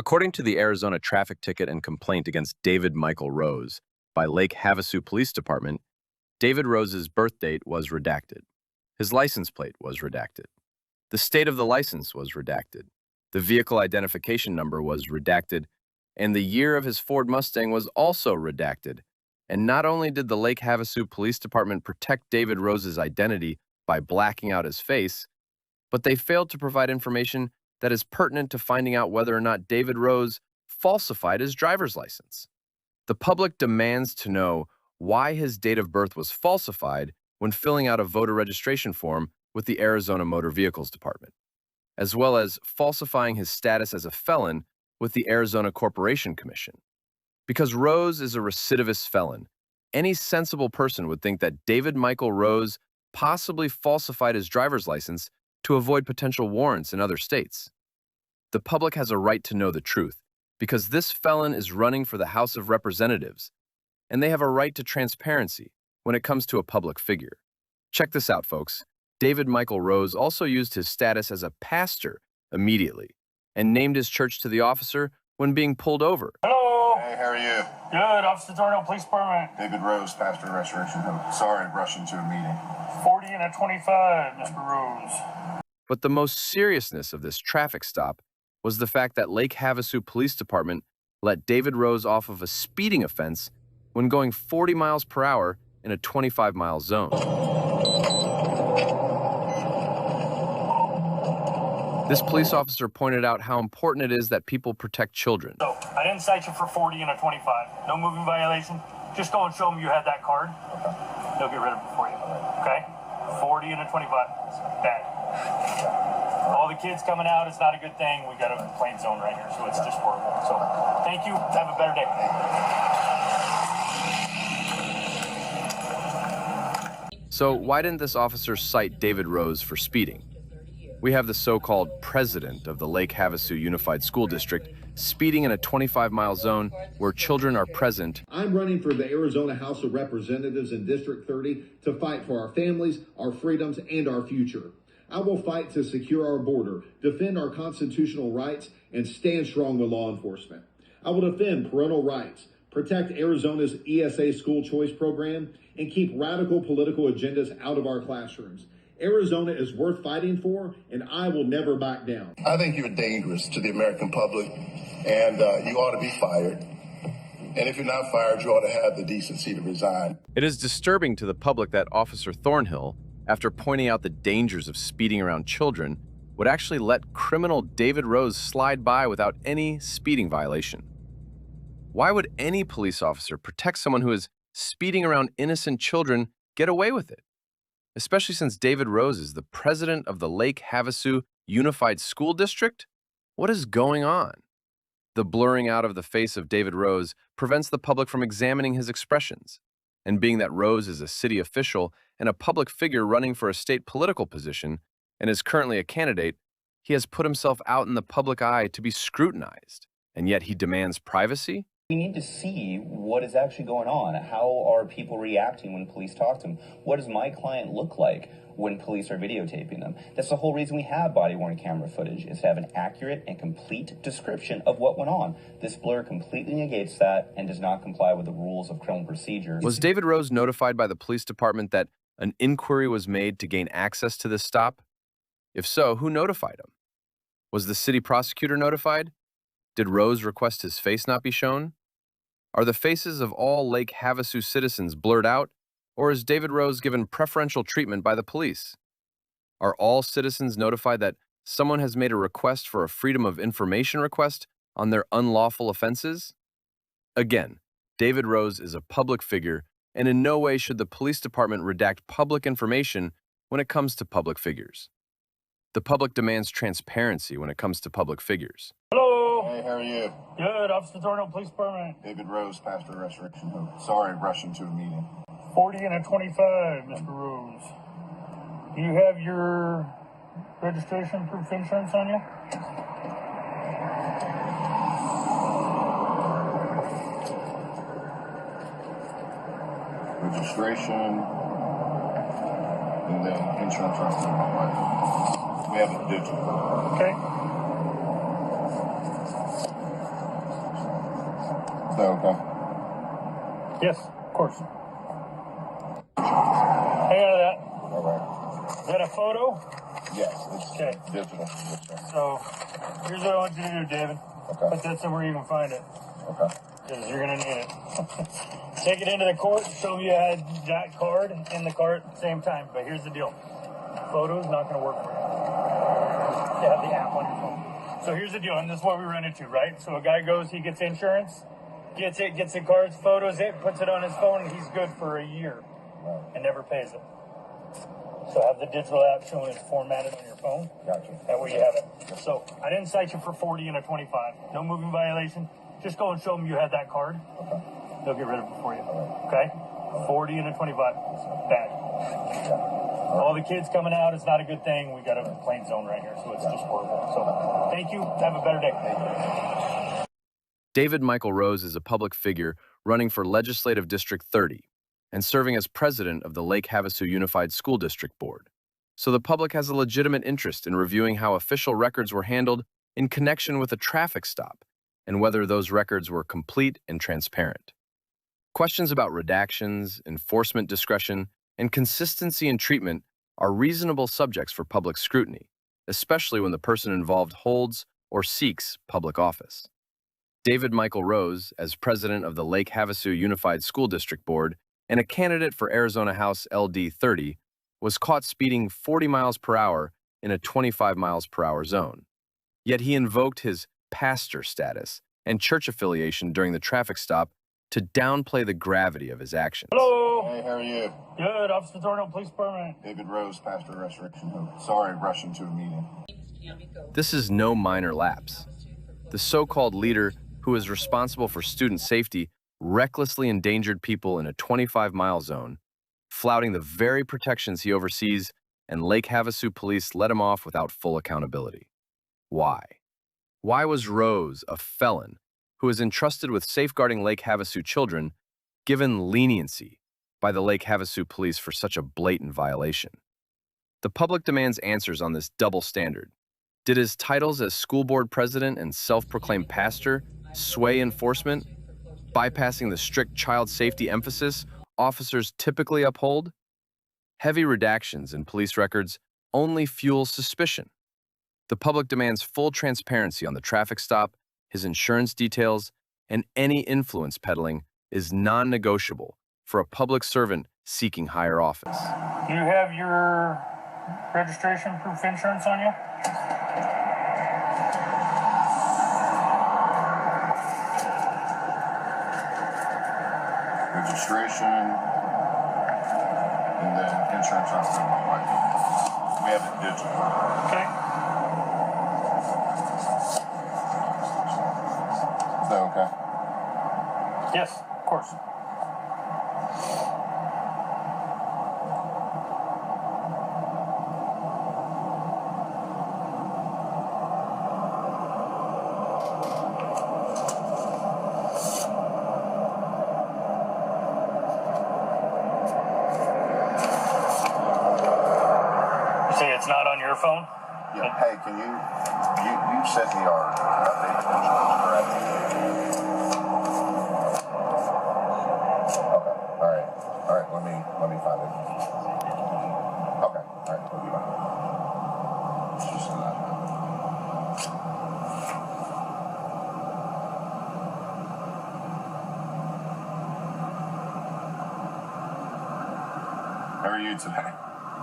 According to the Arizona traffic ticket and complaint against David Michael Rose by Lake Havasu Police Department, David Rose's birth date was redacted. His license plate was redacted. The state of the license was redacted. The vehicle identification number was redacted, and the year of his Ford Mustang was also redacted. And not only did the Lake Havasu Police Department protect David Rose's identity by blacking out his face, but they failed to provide information that is pertinent to finding out whether or not David Rose falsified his driver's license. The public demands to know why his date of birth was falsified when filling out a voter registration form with the Arizona Motor Vehicles Department, as well as falsifying his status as a felon with the Arizona Corporation Commission. Because Rose is a recidivist felon, any sensible person would think that David Michael Rose possibly falsified his driver's license to avoid potential warrants in other states. The public has a right to know the truth because this felon is running for the House of Representatives, and they have a right to transparency when it comes to a public figure. Check this out, folks. David Michael Rose also used his status as a pastor immediately and named his church to the officer when being pulled over. Hello. Hey, how are you? Good. Havasu City Police Department. David Rose, pastor of Restoration Hope. Sorry, rushing to a meeting. 40 and a 25, Mr. Rose. But the most seriousness of this traffic stop was the fact that Lake Havasu Police Department let David Rose off of a speeding offense when going 40 miles per hour in a 25-mile zone. This police officer pointed out how important it is that people protect children. So, I didn't cite you for 40 and a 25. No moving violation. Just go and show them you had that card. They'll get rid of it for you. Okay? 40 and a 25. Bad. All the kids coming out, it's not a good thing. We got a complaint zone right here, so it's just horrible. So, thank you. Have a better day. So why didn't this officer cite David Rose for speeding? We have the so-called president of the Lake Havasu Unified School District speeding in a 25-mile zone where children are present. I'm running for the Arizona House of Representatives in District 30 to fight for our families, our freedoms, and our future. I will fight to secure our border, defend our constitutional rights, and stand strong with law enforcement. I will defend parental rights, protect Arizona's ESA school choice program, and keep radical political agendas out of our classrooms. Arizona is worth fighting for, and I will never back down. I think you're dangerous to the American public, and you ought to be fired. And if you're not fired, you ought to have the decency to resign. It is disturbing to the public that Officer Thornhill, after pointing out the dangers of speeding around children, would actually let criminal David Rose slide by without any speeding violation. Why would any police officer protect someone who is speeding around innocent children get away with it? Especially since David Rose is the president of the Lake Havasu Unified School District? What is going on? The blurring out of the face of David Rose prevents the public from examining his expressions. And being that Rose is a city official and a public figure running for a state political position and is currently a candidate, he has put himself out in the public eye to be scrutinized. And yet he demands privacy? We need to see what is actually going on. How are people reacting when police talk to them? What does my client look like when police are videotaping them? That's the whole reason we have body-worn camera footage, is to have an accurate and complete description of what went on. This blur completely negates that and does not comply with the rules of criminal procedure. Was David Rose notified by the police department that an inquiry was made to gain access to this stop? If so, who notified him? Was the city prosecutor notified? Did Rose request his face not be shown? Are the faces of all Lake Havasu citizens blurred out, or is David Rose given preferential treatment by the police? Are all citizens notified that someone has made a request for a Freedom of Information request on their unlawful offenses? Again, David Rose is a public figure, and in no way should the police department redact public information when it comes to public figures. The public demands transparency when it comes to public figures. Hello. Hey, how are you? Good. Havasu City Police Department. David Rose, pastor of Restoration Hope. Sorry, rushing to a meeting. 40 and a 25, Mr. Rose. Do you have your registration proof insurance on you? Registration, and then insurance right from my wife. We have it digital. Okay. that okay? Yes, of course. Hang on to that. All right. Is that a photo? Yes, it's Okay. digital. Yes, sir. So, here's what I want you to do, David. Okay. Put that somewhere you can find it, Okay. because you're going to need it. Take it into the court, show them you had that card in the cart at the same time. But here's the deal. Photo's not going to work for you. You have the app on your phone. So here's the deal, and this is what we run into, right? So a guy goes, he gets insurance, gets it, gets the cards, photos it, puts it on his phone, and he's good for a year and never pays it. So have the digital app showing it's formatted on your phone. Gotcha. That way you have it. So I didn't cite you for 40 and a 25. No moving violation. Just go and show them you had that card. Okay. They'll get rid of it for you. Okay? 40 and a 25. Bad. All the kids coming out, it's not a good thing. We got a complaint zone right here, so it's just horrible. So thank you. Have a better day. David Michael Rose is a public figure running for Legislative District 30 and serving as president of the Lake Havasu Unified School District Board. So the public has a legitimate interest in reviewing how official records were handled in connection with a traffic stop and whether those records were complete and transparent. Questions about redactions, enforcement discretion, and consistency in treatment are reasonable subjects for public scrutiny, especially when the person involved holds or seeks public office. David Michael Rose, as president of the Lake Havasu Unified School District Board and a candidate for Arizona House LD 30, was caught speeding 40 miles per hour in a 25 miles per hour zone. Yet he invoked his pastor status and church affiliation during the traffic stop to downplay the gravity of his actions. Hello. Hey, how are you? Good. Officer Thornhill, Police Department. David Rose, pastor of Restoration Hope. Sorry, rushing to a meeting. This is no minor lapse. The so-called leader who is responsible for student safety recklessly endangered people in a 25-mile zone, flouting the very protections he oversees, and Lake Havasu Police let him off without full accountability. Why? Why was Rose, a felon who is entrusted with safeguarding Lake Havasu children, given leniency by the Lake Havasu Police for such a blatant violation? The public demands answers on this double standard. Did his titles as school board president and self-proclaimed pastor sway enforcement, bypassing the strict child safety emphasis officers typically uphold? Heavy redactions in police records only fuel suspicion. The public demands full transparency on the traffic stop, his insurance details, and any influence peddling is non-negotiable for a public servant seeking higher office. Do you have your registration proof insurance on you? Registration, and then insurance on my wife. We have it digital. Okay. Is that okay? Yes, of course. You say it's not on your phone? Yeah. Hey, can you sent me our updated insurance, correct? Okay. All right. Let me find it. Okay. All right. We'll be fine. It's just not. How are you today?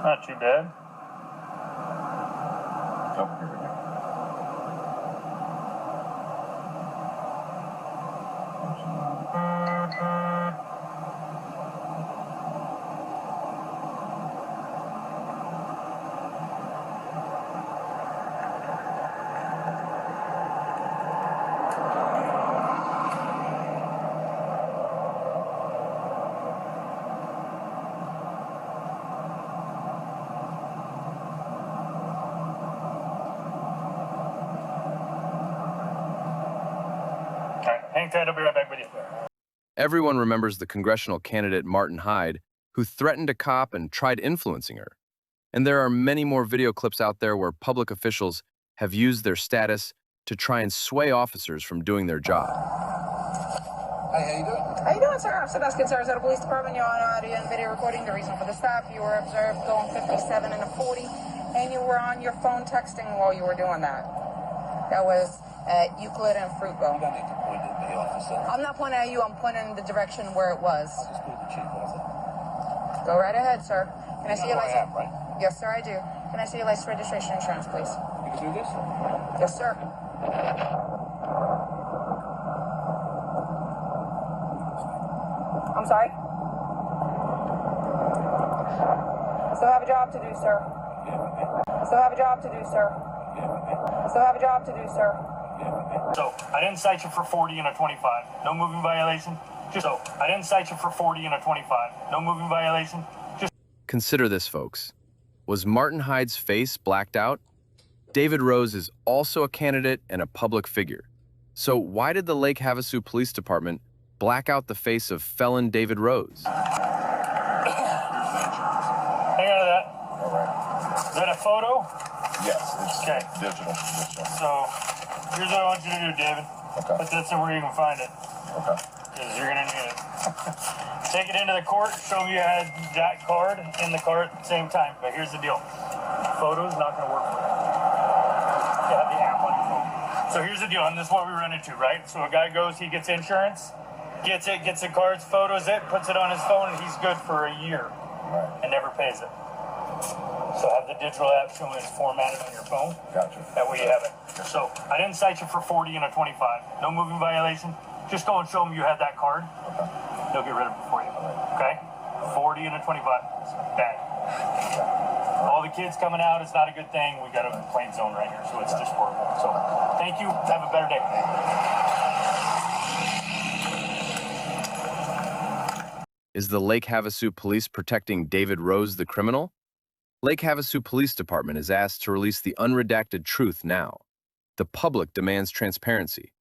Not too bad. Oh, here we go. Hang tight, I'll be right back with you. Everyone remembers the congressional candidate Martin Hyde, who threatened a cop and tried influencing her. And there are many more video clips out there where public officials have used their status to try and sway officers from doing their job. Hi, how you doing? How you doing, sir? Officer Baskin, Sarasota City Police Department. You're on audio and video recording. The reason for the stop, you were observed going 57 and a 40, and you were on your phone texting while you were doing that. That was at Euclid and Fruitville. You don't need to point at me, officer. I'm not pointing at you. I'm pointing in the direction where it was. I'll just point at the chief, what is it? Go right ahead, sir. Can I see your who I license? am, right? Yes, sir, I do. Can I see your license, registration, insurance, please? You can do this? Yes, sir. I'm sorry? Still have a job to do, sir. Still have a job to do, sir. Still have a job to do, sir. So, I didn't cite you for 40 and a 25. No moving violation. So, I didn't cite you for 40 and a 25. No moving violation. Consider this, folks. Was Martin Hyde's face blacked out? David Rose is also a candidate and a public figure. So why did the Lake Havasu Police Department black out the face of felon David Rose? Hang on to that. All right. Is that a photo? Yes, it's Okay. digital. Yes, sir. So, here's what I want you to do, David. Okay. Put that somewhere you can find it, Okay. because you're going to need it. Take it into the court, show them you had that card in the car at the same time. But here's the deal. Photo's not going to work for you. You have the app on your phone. So here's the deal, and this is what we run into, right? So a guy goes, he gets insurance, gets it, gets the cards, photos it, puts it on his phone, and he's good for a year Right. and never pays it. So have the digital app show it's formatted on your phone. Gotcha. That way you have it. So I didn't cite you for 40 and a 25. No moving violation. Just go and show them you had that card. Okay. They'll get rid of it for you. Okay? 40 and a 25. Bad. All the kids coming out, it's not a good thing. We got a complaint zone right here, so it's just horrible. So thank you. Have a better day. Is the Lake Havasu Police protecting David Rose, the criminal? Lake Havasu Police Department is asked to release the unredacted truth now. The public demands transparency.